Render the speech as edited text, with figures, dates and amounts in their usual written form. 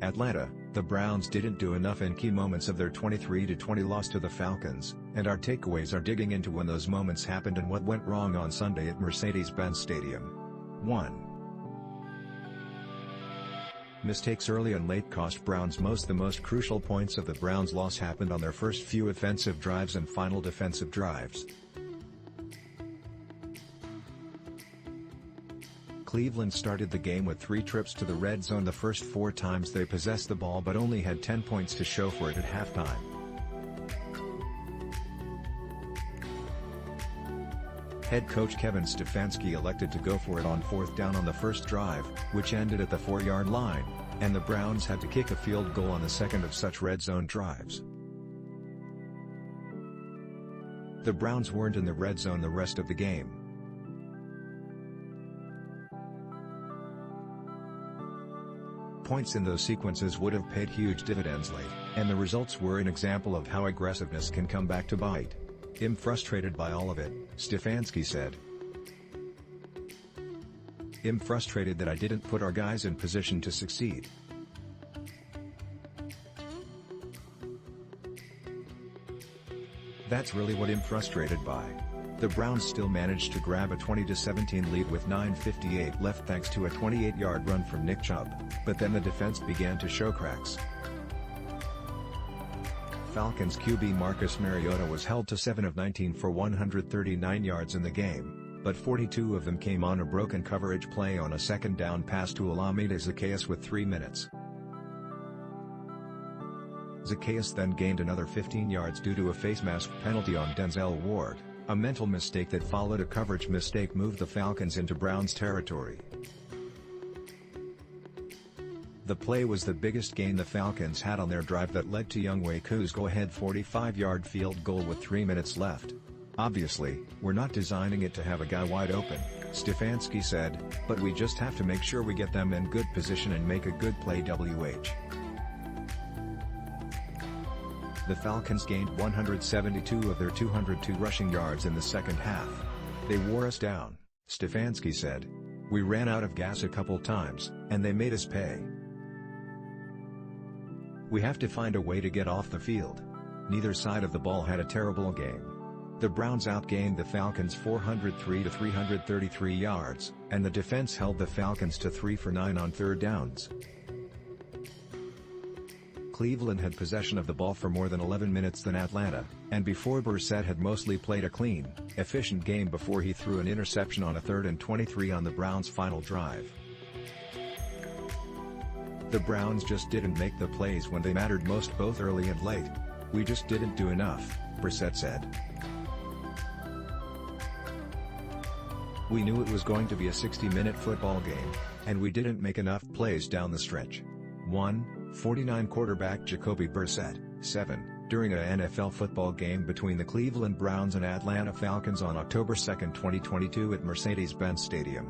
Atlanta, the Browns didn't do enough in key moments of their 23-20 loss to the Falcons, and our takeaways are digging into when those moments happened and what went wrong on Sunday at Mercedes-Benz Stadium.1. Mistakes early and late cost Browns the most crucial points of the Browns' loss happened on their first few offensive drives and final defensive drives. Cleveland started the game with 3 trips to the red zone the first 4 times they possessed the ball but only had 10 points to show for it at halftime. Head coach Kevin Stefanski elected to go for it on 4th down on the first drive, which ended at the 4-yard line, and the Browns had to kick a field goal on the second of such red zone drives. The Browns weren't in the red zone the rest of the game. Points in those sequences would have paid huge dividends late, and the results were an example of how aggressiveness can come back to bite. "I'm frustrated by all of it," Stefanski said. "I'm frustrated that I didn't put our guys in position to succeed. That's really what I'm frustrated by." The Browns still managed to grab a 20-17 lead with 9:58 left thanks to a 28-yard run from Nick Chubb, but then the defense began to show cracks. Falcons QB Marcus Mariota was held to 7 of 19 for 139 yards in the game, but 42 of them came on a broken coverage play on a second down pass to Olamide Zaccheus with 3 minutes. Zaccheus then gained another 15 yards due to a facemask penalty on Denzel Ward. A mental mistake that followed a coverage mistake moved the Falcons into Browns territory. The play was the biggest gain the Falcons had on their drive that led to Younghoe Koo's go-ahead 45-yard field goal with 3 minutes left. "Obviously, we're not designing it to have a guy wide open," Stefanski said, "but we just have to make sure we get them in good position and make a good play." The Falcons gained 172 of their 202 rushing yards in the second half. "They wore us down," Stefanski said. "We ran out of gas a couple times, and they made us pay. We have to find a way to get off the field." Neither side of the ball had a terrible game. The Browns outgained the Falcons 403 to 333 yards, and the defense held the Falcons to 3 for 9 on third downs. Cleveland had possession of the ball for more than 11 minutes than Atlanta, and before Brissett had mostly played a clean, efficient game before he threw an interception on a 3rd and 23 on the Browns' final drive. "The Browns just didn't make the plays when they mattered most, both early and late. We just didn't do enough," Brissett said. "We knew it was going to be a 60-minute football game, and we didn't make enough plays down the stretch." 1:49 quarterback Jacoby Brissett, 7, during an NFL football game between the Cleveland Browns and Atlanta Falcons on October 2, 2022 at Mercedes-Benz Stadium.